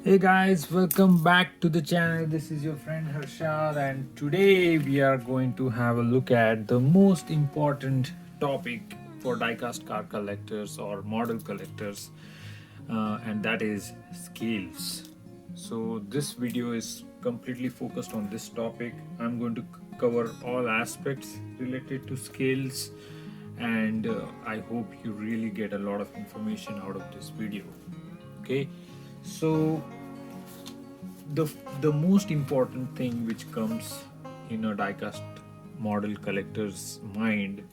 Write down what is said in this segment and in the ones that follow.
Hey guys, welcome back to the channel. This is your friend Harshad, and today we are going to have a look at the most important topic for diecast car collectors or model collectors, and that is scales. So, this video is completely focused on this topic. I'm going to cover all aspects related to scales, and I hope you really get a lot of information out of this video. Okay, so the the most important thing which comes in a diecast model collector's mind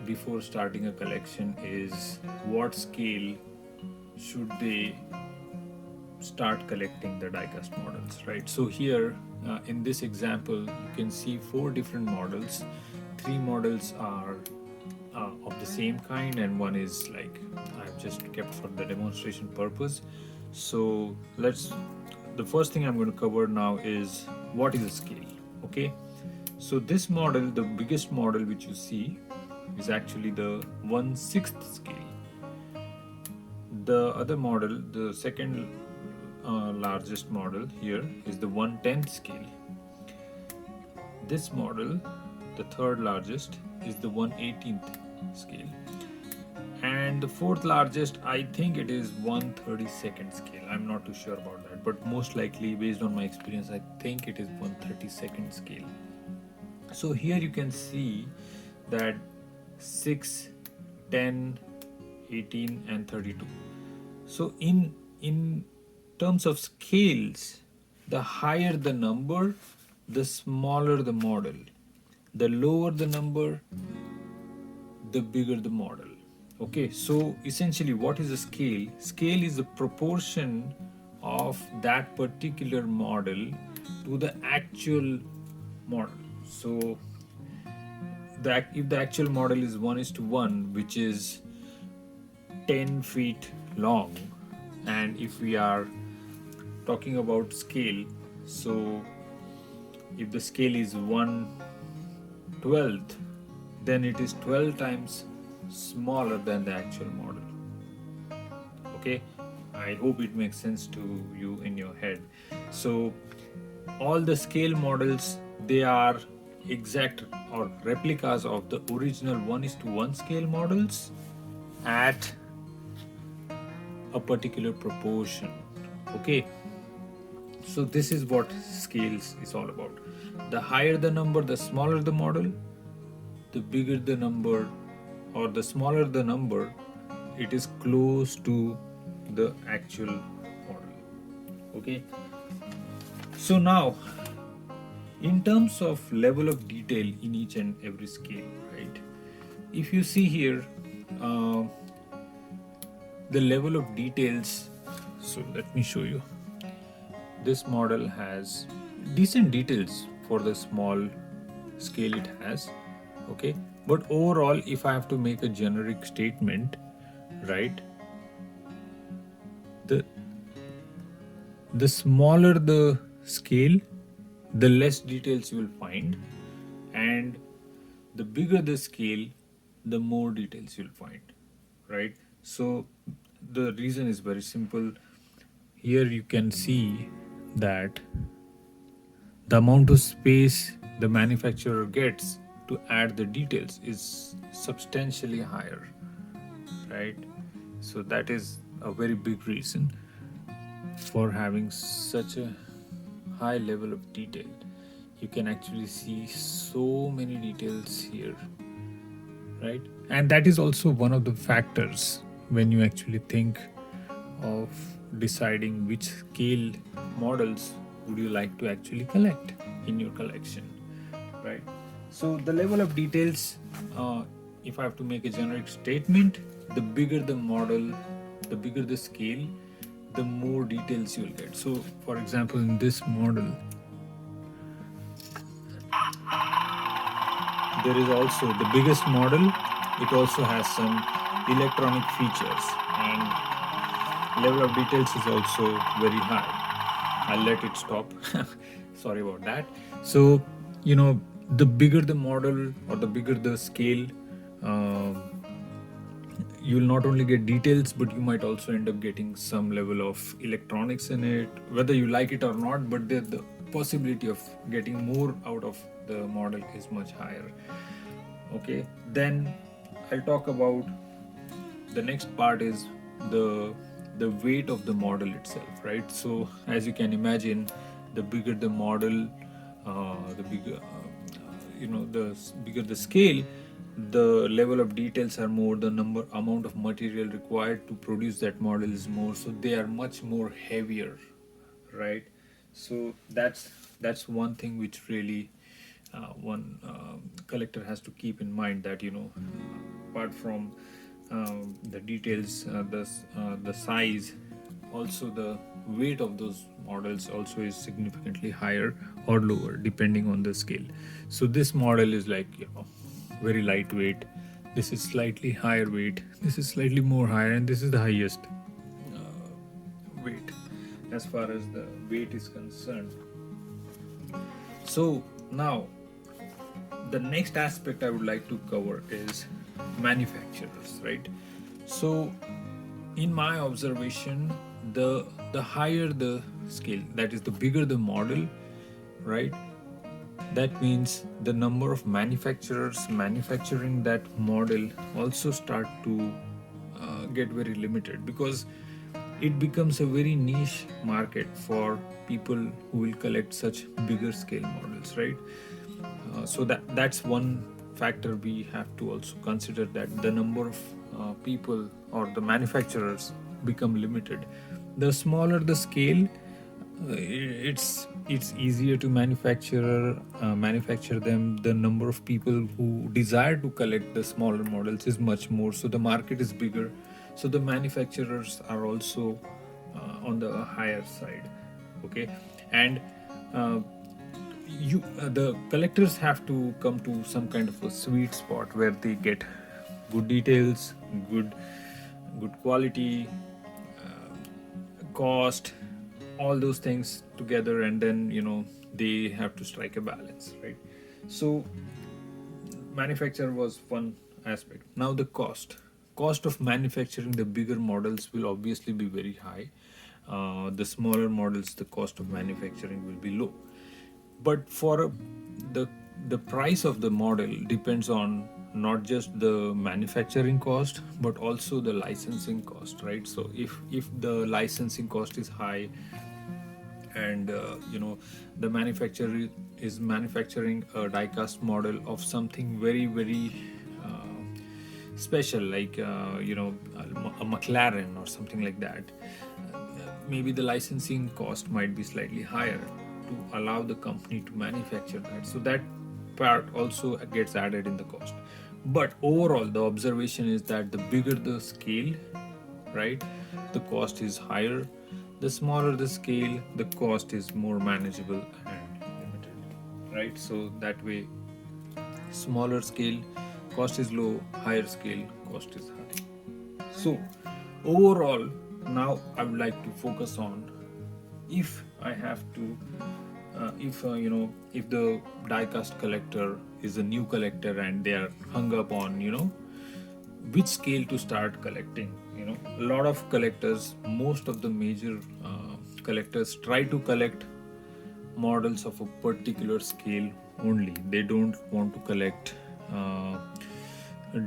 before starting a collection is what scale should they start collecting the diecast models, right? So here in this example you can see four different models. Three models are of the same kind, and one is like I've just kept for the demonstration purpose. So the first thing I'm going to cover now is what is a scale. Okay, so this model, the biggest model which you see, is actually the 1/6 scale. The other model, the second largest model here, is the 1/10 scale. This model, the third largest, is the 1/18th scale, and the fourth largest, I think it is 1/32nd scale. I'm not too sure about that, but most likely based on my experience I think it is 1/32nd scale. So here you can see that 6, 10, 18 and 32. So in terms of scales, the higher the number, the smaller the model. The lower the number, the bigger the model. Okay, so essentially what is a scale? Scale is the proportion of that particular model to the actual model. So if the actual model is 1:1, which is 10 feet long, and if we are talking about scale, so if the scale is 1/12th, then it is 12 times smaller than the actual model. Okay, I hope it makes sense to you in your head. So all the scale models, they are exact or replicas of the original 1:1 scale models at a particular proportion. Okay, so this is what scales is all about. The higher the number, the smaller the model. The bigger the number or the smaller the number, it is close to the actual model. Okay, so now in terms of level of detail in each and every scale, right? If you see here, the level of details, so let me show you. This model has decent details for the small scale it has. Okay, but overall, if I have to make a generic statement, right, the smaller the scale, the less details you will find, and the bigger the scale, the more details you'll find, right? So the reason is very simple. Here you can see that the amount of space the manufacturer gets to add the details is substantially higher, right? So that is a very big reason for having such a high level of detail. You can actually see so many details here, right? And that is also one of the factors when you actually think of deciding which scale models would you like to actually collect in your collection, right? So the level of details, if I have to make a generic statement, the bigger the model, the bigger the scale, the more details you'll get. So for example, in this model, there is also the biggest model. It also has some electronic features, and level of details is also very high. I'll let it stop. Sorry about that. So, the bigger the model or the bigger the scale, you'll not only get details, but you might also end up getting some level of electronics in it, whether you like it or not. But the possibility of getting more out of the model is much higher. Okay, then I'll talk about the next part is the weight of the model itself, right? So as you can imagine, the bigger the model, the bigger bigger the scale, the level of details are more, the amount of material required to produce that model is more, so they are much more heavier, right? So that's one thing which really one collector has to keep in mind, that apart from the details, the size, also the weight of those models also is significantly higher or lower depending on the scale. So this model is like very lightweight, this is slightly higher weight, this is slightly more higher, and this is the highest weight as far as the weight is concerned. So now the next aspect I would like to cover is manufacturers, right? So in my observation, the higher the scale, that is the bigger the model, right? That means the number of manufacturers manufacturing that model also start to get very limited, because it becomes a very niche market for people who will collect such bigger scale models, right? So that's one factor we have to also consider, that the number of people or the manufacturers become limited. The smaller the scale, it's easier to manufacture them. The number of people who desire to collect the smaller models is much more, so the market is bigger, so the manufacturers are also on the higher side. Okay, and the collectors have to come to some kind of a sweet spot where they get good details, good quality, cost, all those things together, and then they have to strike a balance, right? So manufacture was one aspect. Now the cost of manufacturing the bigger models will obviously be very high. The smaller models, the cost of manufacturing will be low. But for the price of the model depends on not just the manufacturing cost but also the licensing cost, right? So if the licensing cost is high, and the manufacturer is manufacturing a die-cast model of something very very special, like a McLaren or something like that, maybe the licensing cost might be slightly higher to allow the company to manufacture that. So that part also gets added in the cost. But overall, the observation is that the bigger the scale, right, the cost is higher. The smaller the scale, the cost is more manageable and limited, right? So that way, smaller scale, cost is low, higher scale, cost is high. So overall, now I would like to focus on, if I have to if the die-cast collector is a new collector and they are hung up on which scale to start collecting. A lot of collectors, most of the major collectors try to collect models of a particular scale only. They don't want to collect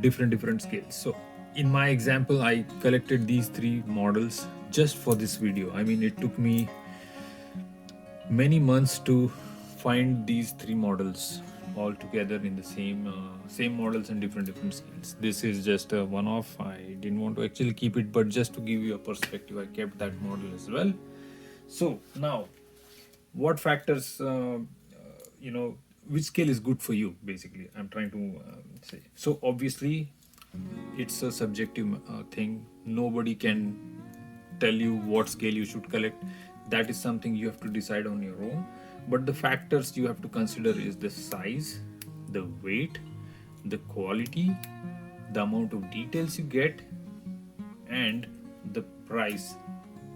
different scales. So in my example, I collected these three models just for this video. I mean, it took me many months to find these three models all together in the same models and different scales. This is just a one-off. I didn't want to actually keep it, but just to give you a perspective, I kept that model as well. So now, what factors, which scale is good for you? Basically, I'm trying to say. So obviously, it's a subjective thing. Nobody can tell you what scale you should collect. That is something you have to decide on your own. But the factors you have to consider is the size, the weight, the quality, the amount of details you get, and the price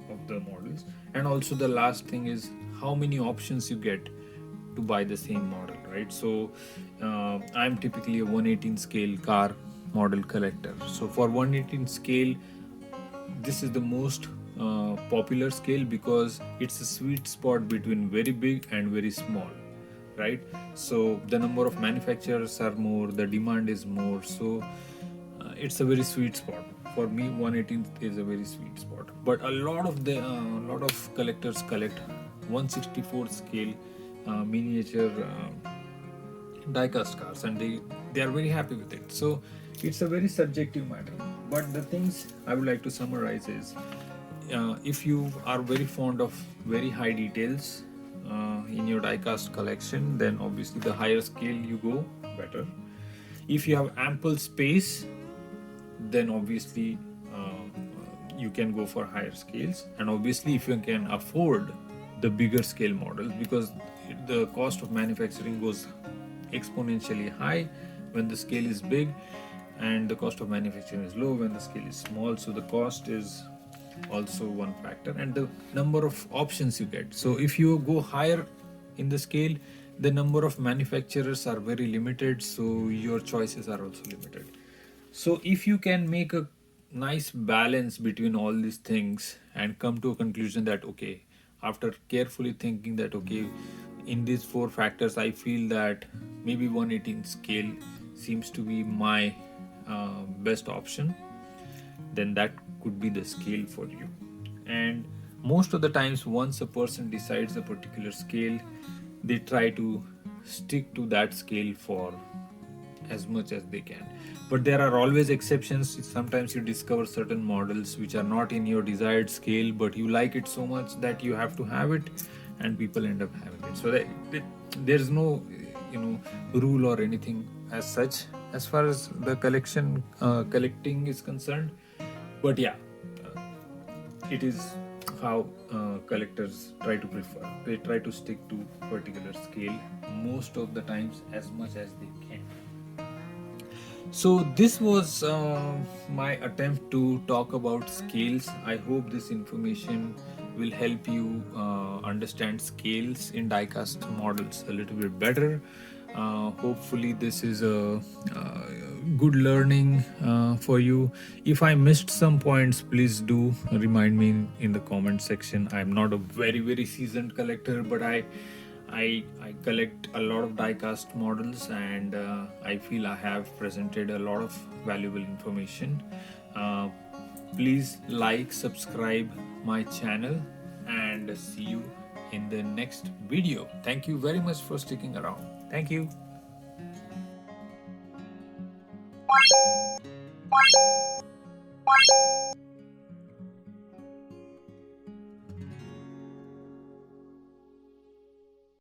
of the models. And also the last thing is how many options you get to buy the same model, right? So I'm typically a 118 scale car model collector. So for 118 scale, this is the most popular scale because it's a sweet spot between very big and very small, right? So the number of manufacturers are more, the demand is more, so it's a very sweet spot. For me, 118 is a very sweet spot. But a lot of collectors collect 164 scale miniature diecast cars, and they are very happy with it. So it's a very subjective matter. But the things I would like to summarize is, if you are very fond of very high details in your diecast collection, then obviously the higher scale you go, better. If you have ample space, then obviously you can go for higher scales. And obviously if you can afford the bigger scale models, because the cost of manufacturing goes exponentially high when the scale is big, and the cost of manufacturing is low when the scale is small. So the cost is also one factor, and the number of options you get. So if you go higher in the scale, the number of manufacturers are very limited, so your choices are also limited. So if you can make a nice balance between all these things and come to a conclusion that, okay, after carefully thinking that, okay, in these four factors I feel that maybe 118 scale seems to be my best option, then that could be the scale for you. And most of the times, once a person decides a particular scale, they try to stick to that scale for as much as they can. But there are always exceptions. Sometimes you discover certain models which are not in your desired scale, but you like it so much that you have to have it, and people end up having it. So there's no rule or anything as such as far as the collecting is concerned. But yeah, it is how collectors try to prefer. They try to stick to particular scale most of the times as much as they can. So this was my attempt to talk about scales. I hope this information will help you understand scales in diecast models a little bit better. Hopefully this is a good learning for you. If I missed some points, please do remind me in the comment section. I'm not a very seasoned collector, but I collect a lot of diecast models, and I feel I have presented a lot of valuable information. Please like, subscribe my channel, and see you in the next video. Thank you very much for sticking around. Thank you.